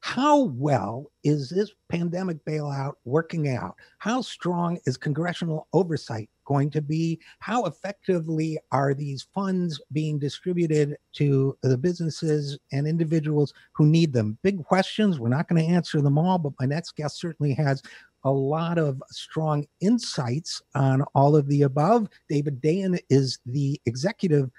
How well is this pandemic bailout working out? How strong is congressional oversight going to be? How effectively are these funds being distributed to the businesses and individuals who need them? Big questions. We're not going to answer them all, but my next guest certainly has a lot of strong insights on all of the above. David Dayen is the executive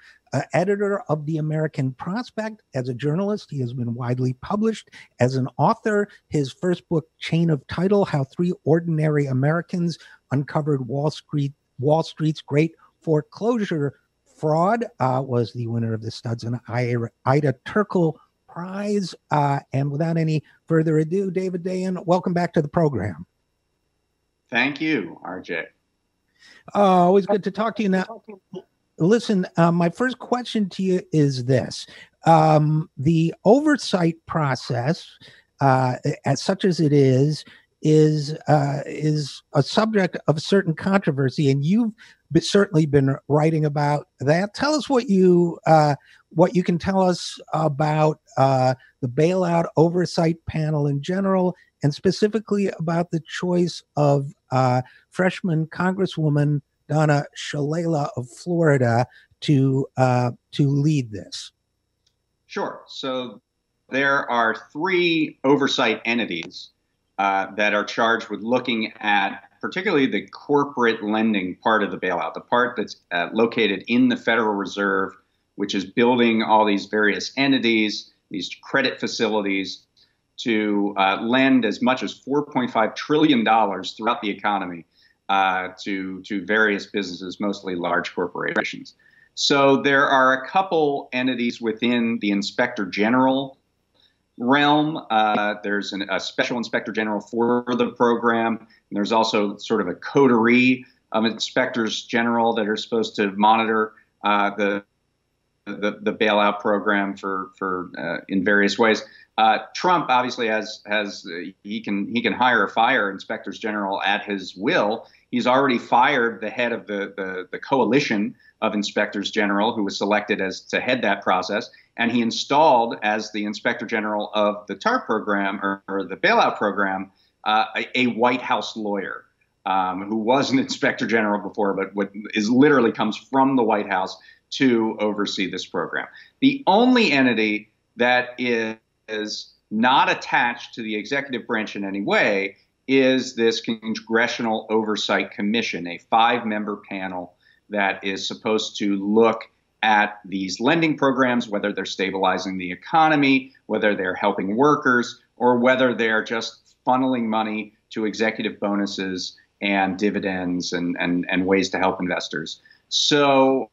editor of the American Prospect. As a journalist, he has been widely published. As an author, his first book, Chain of Title: How Three Ordinary Americans Uncovered Wall Street's Great Foreclosure Fraud, was the winner of the Studs and Ida Turkle Prize. And without any further ado, David Dayen, welcome back to the program. Thank you, RJ. Always good to talk to you. Now, listen, my first question to you is this. The oversight process, as such as it is a subject of certain controversy, and you've certainly been writing about that. Tell us what you can tell us about the bailout oversight panel in general, and specifically about the choice of freshman Congresswoman Donna Shalala of Florida to lead this. Sure. So there are three oversight entities that are charged with looking at particularly the corporate lending part of the bailout, the part that's located in the Federal Reserve, which is building all these various entities, these credit facilities to lend as much as $4.5 trillion throughout the economy to various businesses, mostly large corporations. So there are a couple entities within the Inspector General realm. There's a special Inspector General for the program. And there's also sort of a coterie of Inspectors General that are supposed to monitor the bailout program for in various ways. Trump obviously he can hire or fire Inspectors General at his will. He's already fired the head of the coalition of Inspectors General, who was selected as to head that process, and he installed as the Inspector General of the TARP program or the bailout program a White House lawyer who was an Inspector General before, but literally comes from the White House to oversee this program. The only entity that is not attached to the executive branch in any way is this Congressional Oversight Commission, a 5-member panel that is supposed to look at these lending programs, whether they're stabilizing the economy, whether they're helping workers, or whether they're just funneling money to executive bonuses and dividends and ways to help investors. So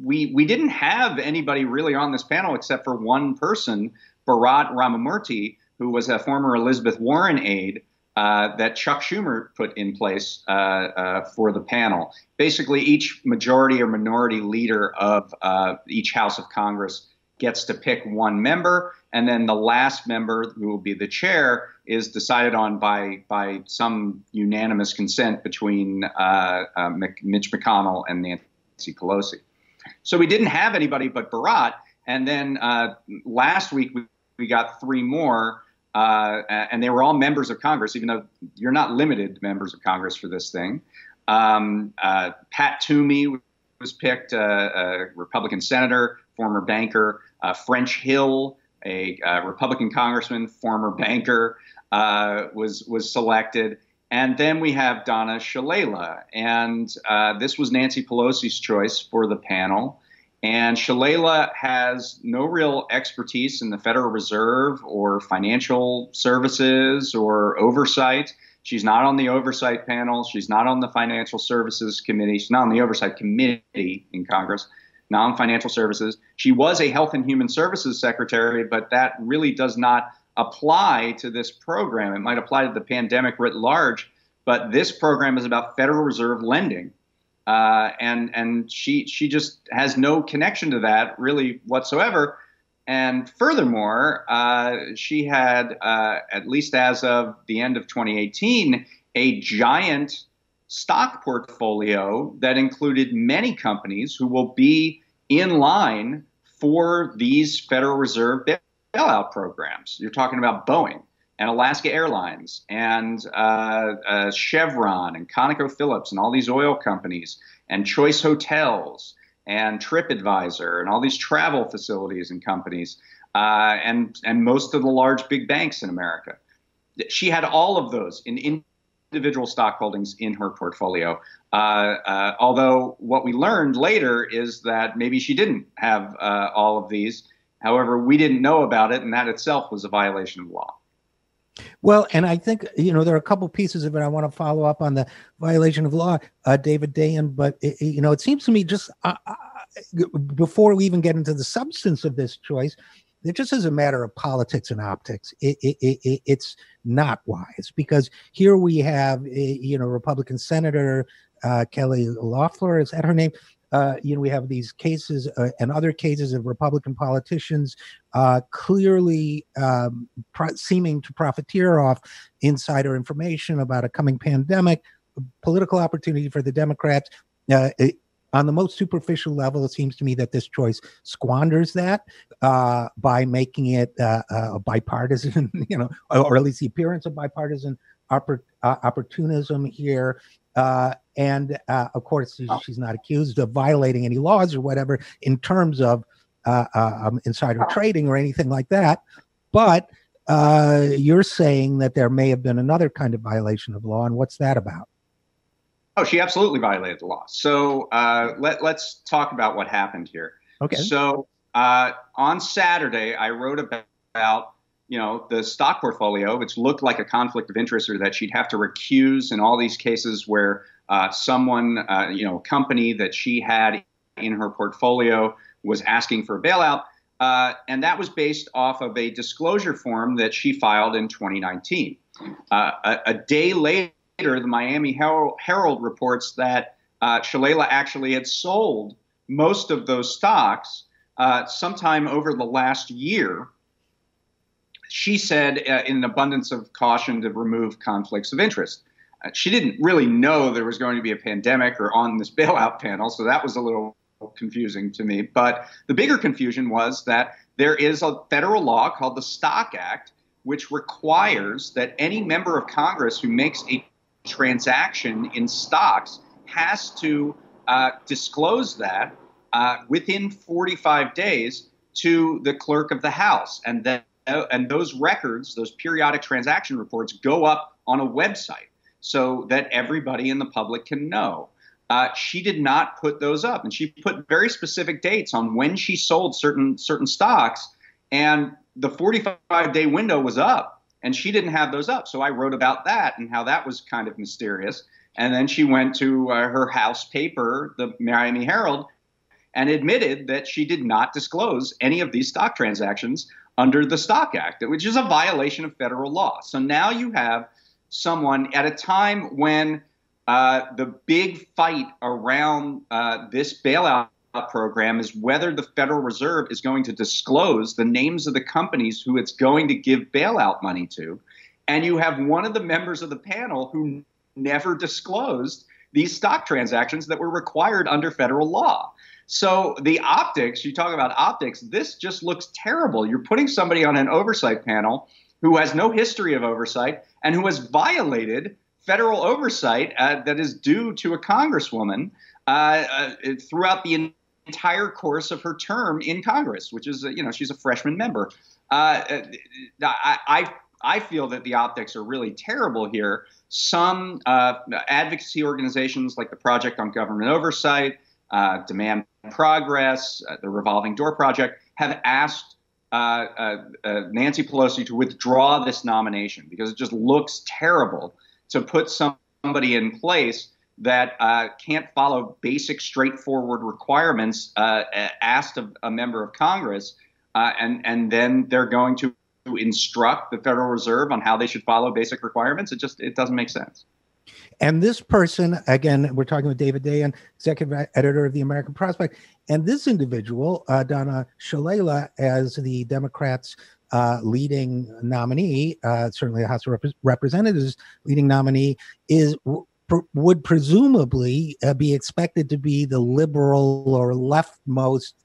we didn't have anybody really on this panel except for one person, Bharat Ramamurthy, who was a former Elizabeth Warren aide that Chuck Schumer put in place for the panel. Basically, each majority or minority leader of each House of Congress gets to pick one member, and then the last member, who will be the chair, is decided on by some unanimous consent between Mitch McConnell and Nancy Pelosi. So we didn't have anybody but Bharat, and then last week we got 3 more. And they were all members of Congress, even though you're not limited to members of Congress for this thing. Pat Toomey was picked, a Republican senator, former banker. French Hill, a Republican congressman, former banker, was selected. And then we have Donna Shalala. And this was Nancy Pelosi's choice for the panel. And Shalala has no real expertise in the Federal Reserve or financial services or oversight. She's not on the oversight panel. She's not on the Financial Services Committee. She's not on the Oversight Committee in Congress, not on financial services. She was a Health and Human Services Secretary, but that really does not apply to this program. It might apply to the pandemic writ large, but this program is about Federal Reserve lending. And she just has no connection to that really whatsoever. And furthermore, she had, at least as of the end of 2018, a giant stock portfolio that included many companies who will be in line for these Federal Reserve bailout programs. You're talking about Boeing and Alaska Airlines and Chevron and ConocoPhillips and all these oil companies and Choice Hotels and TripAdvisor and all these travel facilities and companies and most of the large big banks in America. She had all of those in individual stock holdings in her portfolio. Although what we learned later is that maybe she didn't have all of these. However, we didn't know about it, and that itself was a violation of law. Well, and I think, there are a couple pieces of it I want to follow up on the violation of law, David Dayen, but, it seems to me just before we even get into the substance of this choice, it just is a matter of politics and optics. It's not wise, because here we have, Republican Senator Kelly Loeffler, is that her name? We have these cases and other cases of Republican politicians clearly seeming to profiteer off insider information about a coming pandemic, political opportunity for the Democrats. On the most superficial level, it seems to me that this choice squanders that by making it bipartisan, or at least the appearance of bipartisan opportunism here. And of course, she's not accused of violating any laws or whatever in terms of insider trading or anything like that. But you're saying that there may have been another kind of violation of law. And what's that about? Oh, she absolutely violated the law. So let's talk about what happened here. Okay. So on Saturday, I wrote about the stock portfolio, which looked like a conflict of interest, or that she'd have to recuse in all these cases where someone, a company that she had in her portfolio was asking for a bailout. And that was based off of a disclosure form that she filed in 2019. A day later, the Miami Herald reports that Shalala actually had sold most of those stocks sometime over the last year. She said in an abundance of caution to remove conflicts of interest. She didn't really know there was going to be a pandemic or on this bailout panel, so that was a little confusing to me. But the bigger confusion was that there is a federal law called the Stock Act, which requires that any member of Congress who makes a transaction in stocks has to disclose that within 45 days to the clerk of the House. And those records, those periodic transaction reports, go up on a website so that everybody in the public can know. She did not put those up, and she put very specific dates on when she sold certain stocks, and the 45-day window was up, and she didn't have those up. So I wrote about that and how that was kind of mysterious. And then she went to her House paper, the Miami Herald, and admitted that she did not disclose any of these stock transactions under the Stock Act, which is a violation of federal law. So now you have someone at a time when the big fight around this bailout program is whether the Federal Reserve is going to disclose the names of the companies who it's going to give bailout money to. And you have one of the members of the panel who never disclosed these stock transactions that were required under federal law. So the optics, you talk about optics, this just looks terrible. You're putting somebody on an oversight panel who has no history of oversight and who has violated federal oversight that is due to a congresswoman throughout the entire course of her term in Congress, which is, she's a freshman member. I feel that the optics are really terrible here. Some advocacy organizations like the Project on Government Oversight, Demand Progress, the Revolving Door Project, have asked Nancy Pelosi to withdraw this nomination because it just looks terrible to put somebody in place that can't follow basic, straightforward requirements asked of a member of Congress, and then they're going to instruct the Federal Reserve on how they should follow basic requirements. It doesn't make sense. And this person, again, we're talking with David Dayen, executive editor of the American Prospect, and this individual, Donna Shalala, as the Democrats' leading nominee, certainly the House of Representatives' leading nominee, would presumably be expected to be the liberal or leftmost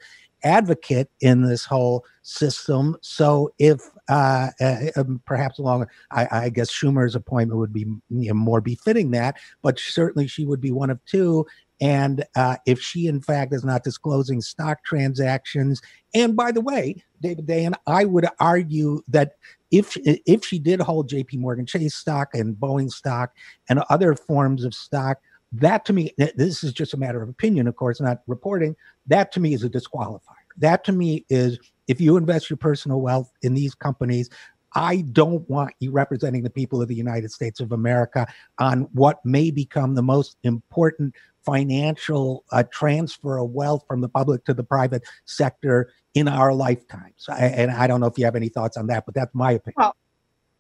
advocate in this whole system. So if perhaps along, I guess Schumer's appointment would be more befitting that, but certainly she would be one of two. And if she, in fact, is not disclosing stock transactions, and by the way, David Dayen, I would argue that if she did hold J.P. Morgan Chase stock and Boeing stock and other forms of stock, that to me, this is just a matter of opinion, of course, not reporting. That to me is a disqualifier. That to me is, if you invest your personal wealth in these companies, I don't want you representing the people of the United States of America on what may become the most important financial transfer of wealth from the public to the private sector in our lifetimes. And I don't know if you have any thoughts on that, but that's my opinion. Well,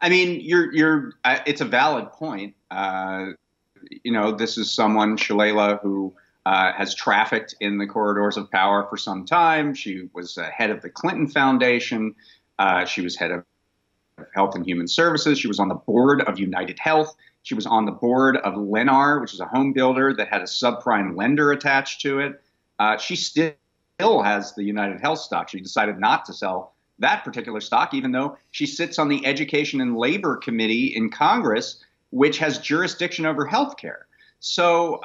I mean, it's a valid point. This is someone, Shalala, who has trafficked in the corridors of power for some time. She was head of the Clinton Foundation. She was head of Health and Human Services. She was on the board of United Health. She was on the board of Lennar, which is a home builder that had a subprime lender attached to it. She still has the United Health stock. She decided not to sell that particular stock, even though she sits on the Education and Labor Committee in Congress, which has jurisdiction over healthcare. So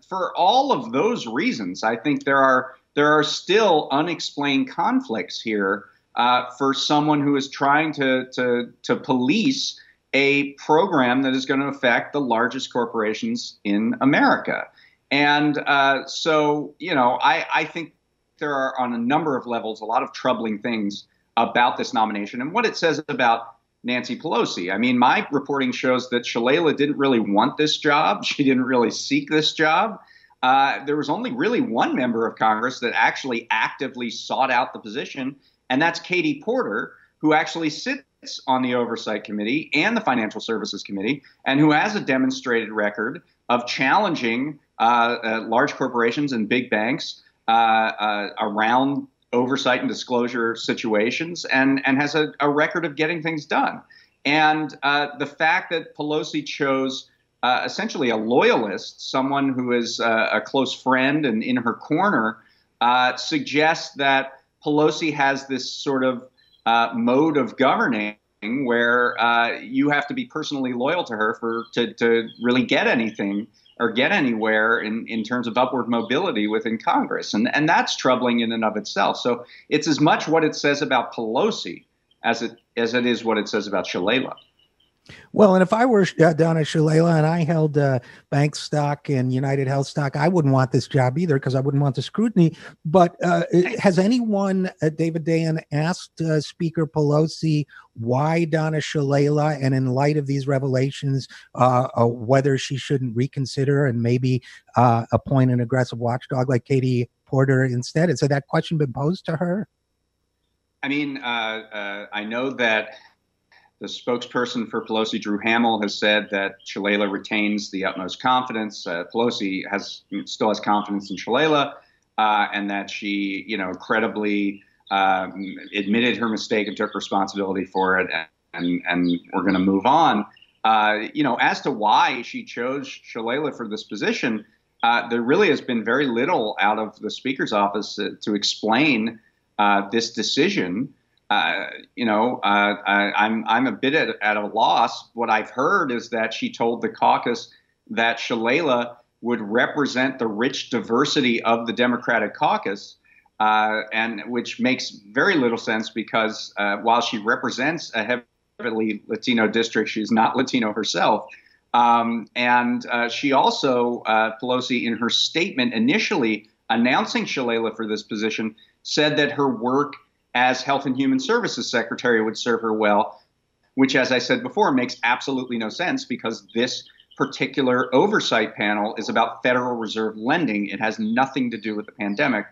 for all of those reasons, I think there are still unexplained conflicts here for someone who is trying to police a program that is going to affect the largest corporations in America. And I think there are, on a number of levels, a lot of troubling things about this nomination and what it says about Nancy Pelosi. I mean, my reporting shows that Shalala didn't really want this job. She didn't really seek this job. There was only really one member of Congress that actually actively sought out the position, and that's Katie Porter, who actually sits on the Oversight Committee and the Financial Services Committee, and who has a demonstrated record of challenging large corporations and big banks around oversight and disclosure situations, and has a record of getting things done. And the fact that Pelosi chose essentially a loyalist, someone who is a close friend and in her corner, suggests that Pelosi has this sort of mode of governing where you have to be personally loyal to her to really get anything or get anywhere in terms of upward mobility within Congress. And that's troubling in and of itself. So it's as much what it says about Pelosi as it is what it says about Shalala. Well, and if I were Donna Shalala and I held bank stock and United Health stock, I wouldn't want this job either because I wouldn't want the scrutiny. But has anyone, David Dayen, asked Speaker Pelosi why Donna Shalala, and in light of these revelations, whether she shouldn't reconsider and maybe appoint an aggressive watchdog like Katie Porter instead? Has that question been posed to her? I mean, I know that the spokesperson for Pelosi, Drew Hamill, has said that Shalala retains the utmost confidence. Pelosi still has confidence in Shalala, and that she, credibly admitted her mistake and took responsibility for it, and we're going to move on. As to why she chose Shalala for this position, there really has been very little out of the Speaker's office to explain this decision. I'm a bit at a loss. What I've heard is that she told the caucus that Shalala would represent the rich diversity of the Democratic caucus, and which makes very little sense because while she represents a heavily Latino district, she's not Latino herself. And she also, Pelosi, in her statement initially announcing Shalala for this position, said that her work as Health and Human Services Secretary would serve her well, which, as I said before, makes absolutely no sense because this particular oversight panel is about Federal Reserve lending. It has nothing to do with the pandemic.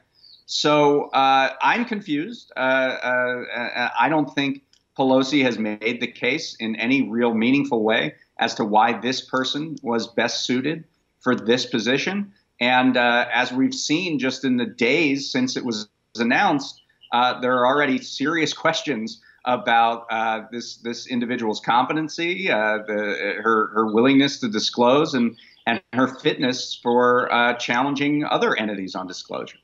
So I'm confused. I don't think Pelosi has made the case in any real meaningful way as to why this person was best suited for this position. And as we've seen just in the days since it was announced, there are already serious questions about this individual's competency, her willingness to disclose, and her fitness for challenging other entities on disclosure.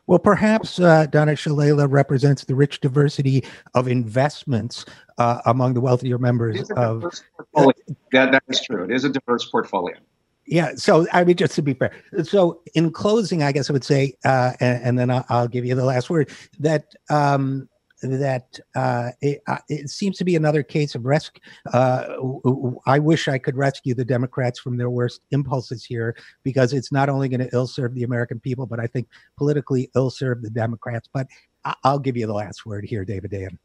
Well, perhaps Donna Shalala represents the rich diversity of investments among the wealthier It members is a of. diverse portfolio. That is true. It is a diverse portfolio. Yeah. So, I mean, just to be fair. So, in closing, I guess I would say, and then I'll give you the last word, that it seems to be another case of rescue. I wish I could rescue the Democrats from their worst impulses here, because it's not only going to ill serve the American people, but I think politically ill serve the Democrats. But I'll give you the last word here, David Dayen.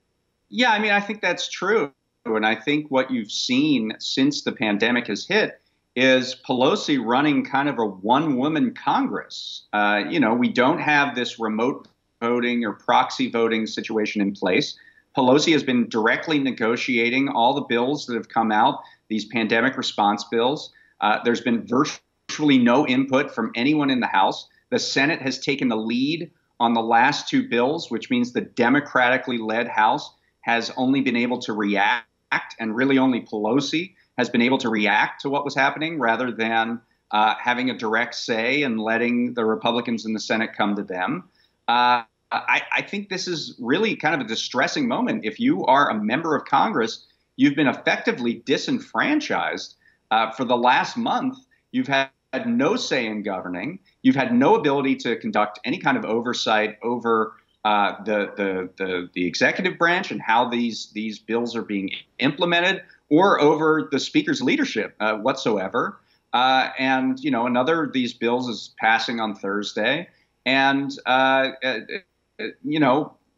Yeah, I mean, I think that's true. And I think what you've seen since the pandemic has hit is Pelosi running kind of a one-woman Congress. We don't have this remote voting or proxy voting situation in place. Pelosi has been directly negotiating all the bills that have come out, these pandemic response bills. There's been virtually no input from anyone in the House. The Senate has taken the lead on the last two bills, which means the democratically led House has only been able to react, and really only Pelosi has been able to react to what was happening rather than having a direct say and letting the Republicans in the Senate come to them. I think this is really kind of a distressing moment. If you are a member of Congress, you've been effectively disenfranchised for the last month. You've had no say in governing. You've had no ability to conduct any kind of oversight over the executive branch and how these bills are being implemented, or over the speaker's leadership whatsoever. Another of these bills is passing on Thursday, and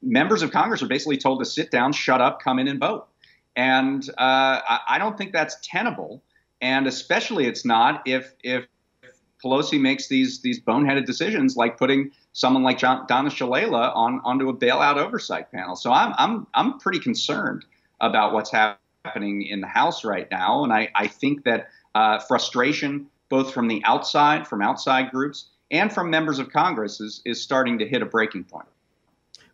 members of Congress are basically told to sit down, shut up, come in and vote. And I don't think that's tenable, and especially it's not if Pelosi makes these boneheaded decisions, like putting someone like Donna Shalala onto a bailout oversight panel. So I'm pretty concerned about what's happening in the House right now, and I think that frustration, both from the outside, from outside groups, and from members of Congress, is starting to hit a breaking point.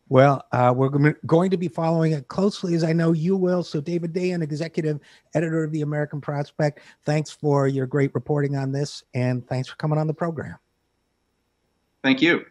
Well, we're going to be following it closely, as I know you will. So, David Dayen, executive editor of the American Prospect, thanks for your great reporting on this, and thanks for coming on the program. Thank you.